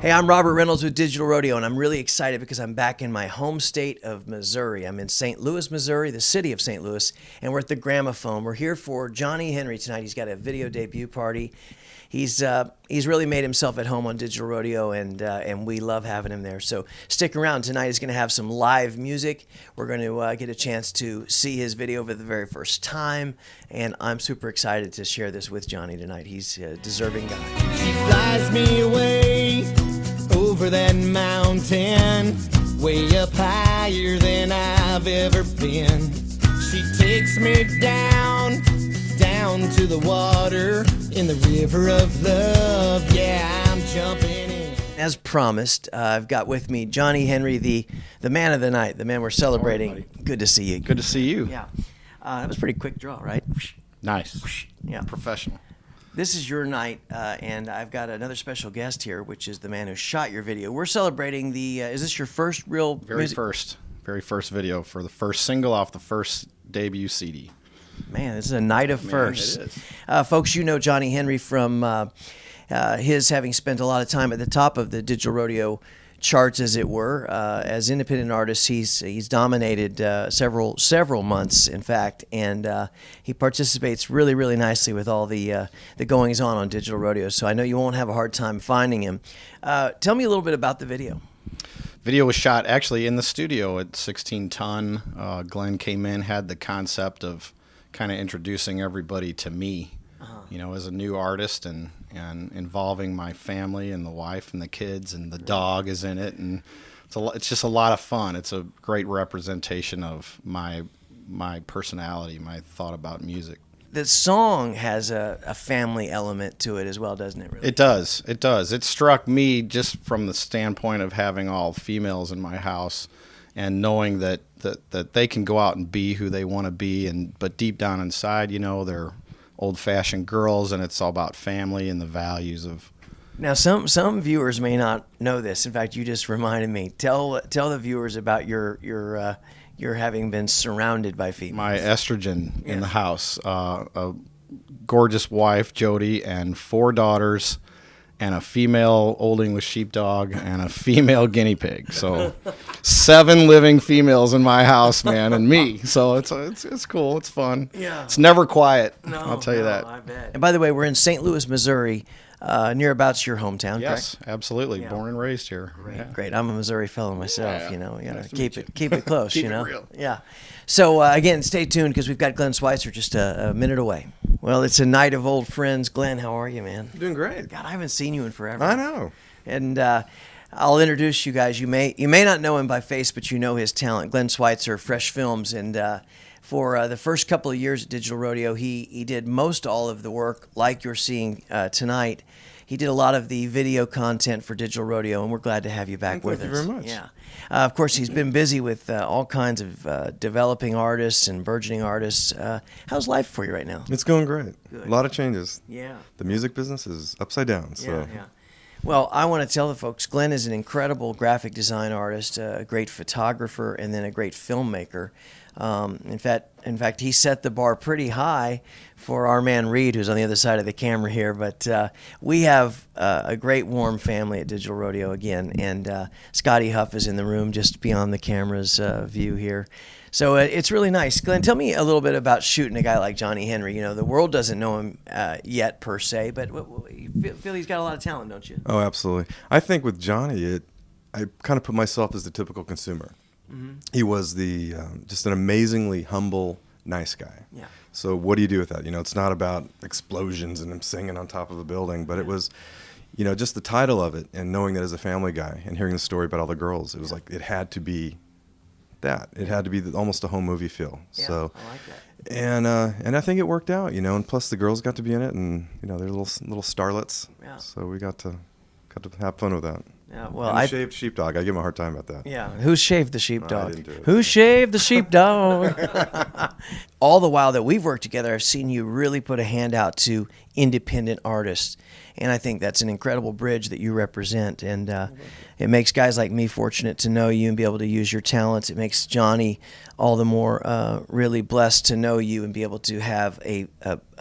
Hey, I'm Robert Reynolds with Digital Rodeo, and I'm really excited because I'm back in my home state of Missouri. I'm in St. Louis, Missouri, the city of St. Louis, and we're at the Gramophone. We're here for Johnny Henry tonight. He's got a video debut party. He's really made himself at home on Digital Rodeo, and we love having him there. So stick around. Tonight he's going to have some live music. We're going to get a chance to see his video for the very first time, and I'm super excited to share this with Johnny tonight. He's a deserving guy. She flies me away over that mountain, way up higher than I've ever been. She takes me down to the water in the river of love. Yeah, I'm jumping in. As promised, I've got with me Johnny Henry, the man of the night, the man we're celebrating. Good to see you. Good to see you. Yeah, that was a pretty quick draw, right? Nice. Yeah, Professional. This is your night, and I've got another special guest here, which is the man who shot your video. We're celebrating the. Is this your first real? Very first video for the first single off the first debut CD. Man, this is a night of firsts. It is. Folks, you know Johnny Henry from his having spent a lot of time at the top of the Digital Rodeo charts, as it were. As independent artists, he's dominated several months, in fact, and he participates really nicely with all the goings on Digital Rodeo. So I know you won't have a hard time finding him. Tell me a little bit about the video. Video was shot actually in the studio at 16 Ton. Glenn came in, had the concept of kind of introducing everybody to me, as a new artist, and involving my family and the wife and the kids, and the dog is in it, and it's just a lot of fun. It's a great representation of my personality, my thought about music. The song has a family element to it as well, doesn't it? Really? It does. It struck me just from the standpoint of having all females in my house, and knowing that they can go out and be who they want to be, but deep down inside, they're old-fashioned girls, and it's all about family and the values of. Now, some viewers may not know this. In fact, you just reminded me. Tell the viewers about your having been surrounded by females. My estrogen in the house, a gorgeous wife, Jody, and 4 daughters, and a female Old English sheepdog, and a female guinea pig. So 7 living females in my house, man, and me. So it's cool. It's fun. Yeah. It's never quiet. No, I'll tell you that. I bet. And by the way, we're in St. Louis, Missouri, near about your hometown, yes, correct? Absolutely. Yeah. Born and raised here. Great, Yeah. great. I'm a Missouri fellow myself. Yeah. You gotta Nice to keep meet it close. Keep you know. it real. Yeah. So again, stay tuned because we've got Glenn Sweitzer just a minute away. Well, it's a night of old friends. Glenn, how are you, man? Doing great. God, I haven't seen you in forever. I know. And I'll introduce you guys. You may not know him by face, but you know his talent. Glenn Sweitzer, Fresh Films, and for the first couple of years at Digital Rodeo, he did most all of the work, like you're seeing tonight. He did a lot of the video content for Digital Rodeo, and we're glad to have you back with us. Thank you very much. Yeah. Of course, he's been busy with all kinds of developing artists and burgeoning artists. How's life for you right now? It's going great. Good. A lot of changes. Yeah. The music business is upside down. So Yeah. Well, I want to tell the folks, Glenn is an incredible graphic design artist, a great photographer, and then a great filmmaker. In fact, he set the bar pretty high for our man Reed, who's on the other side of the camera here. But we have a great, warm family at Digital Rodeo again, and Scotty Huff is in the room just beyond the camera's view here. So it's really nice. Glenn, tell me a little bit about shooting a guy like Johnny Henry. The world doesn't know him yet per se, but you feel he's got a lot of talent, don't you? Oh, absolutely. I think with Johnny, I kind of put myself as the typical consumer. Mm-hmm. He was just an amazingly humble, nice guy. Yeah. So what do you do with that? It's not about explosions and him singing on top of a building, but it was, just the title of it, and knowing that as a family guy and hearing the story about all the girls, it was like it had to be that. It had to be almost a home movie feel. Yeah, so, I like that. And I think it worked out, and plus the girls got to be in it, and they're little starlets. Yeah. So we got to have fun with that. Yeah, well, I shaved sheepdog. I give him a hard time about that. Yeah, who shaved the sheepdog? I didn't do it. Who shaved the sheepdog? All the while that we've worked together, I've seen you really put a hand out to independent artists, and I think that's an incredible bridge that you represent. And it makes guys like me fortunate to know you and be able to use your talents. It makes Johnny all the more really blessed to know you and be able to have a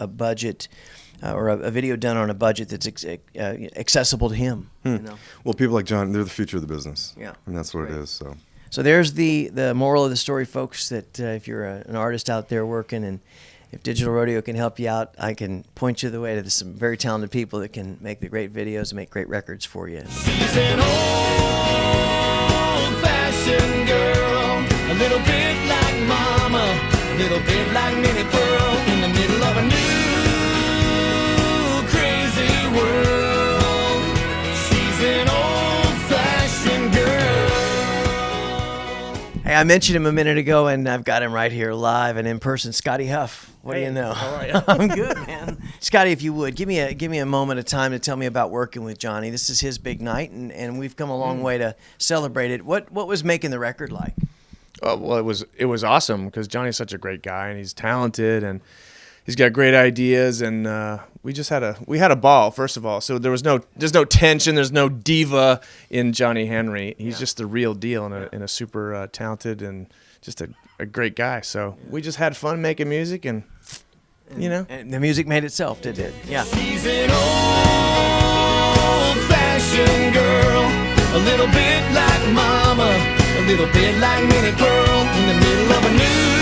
budget or a video done on a budget that's accessible to him. You know? Well, people like John, they're the future of the business. Yeah. And that's what it is. So there's the moral of the story, folks, that if you're an artist out there working, and if Digital Rodeo can help you out, I can point you the way to some very talented people that can make the great videos and make great records for you. She's an old-fashioned girl, a little bit like Mama, a little bit like Minnie Pearl, in the middle of a new crazy world. She's an old-fashioned girl. Hey, I mentioned him a minute ago, and I've got him right here live and in person. Scotty Huff. What do you know? How are you? I'm good, man. Scotty, if you would, give me a moment of time to tell me about working with Johnny. This is his big night, and we've come a long way to celebrate it. What was making the record like? Well, it was awesome because Johnny's such a great guy, and he's talented, and he's got great ideas, and we had a ball, first of all. So there's no tension, there's no diva in Johnny Henry. He's just the real deal, and a super talented and just a great guy. So we just had fun making music, and you know, And the music made itself, did it? Yeah. She's an old-fashioned girl, a little bit like Mama, a little bit like Minnie Pearl, in the middle of a new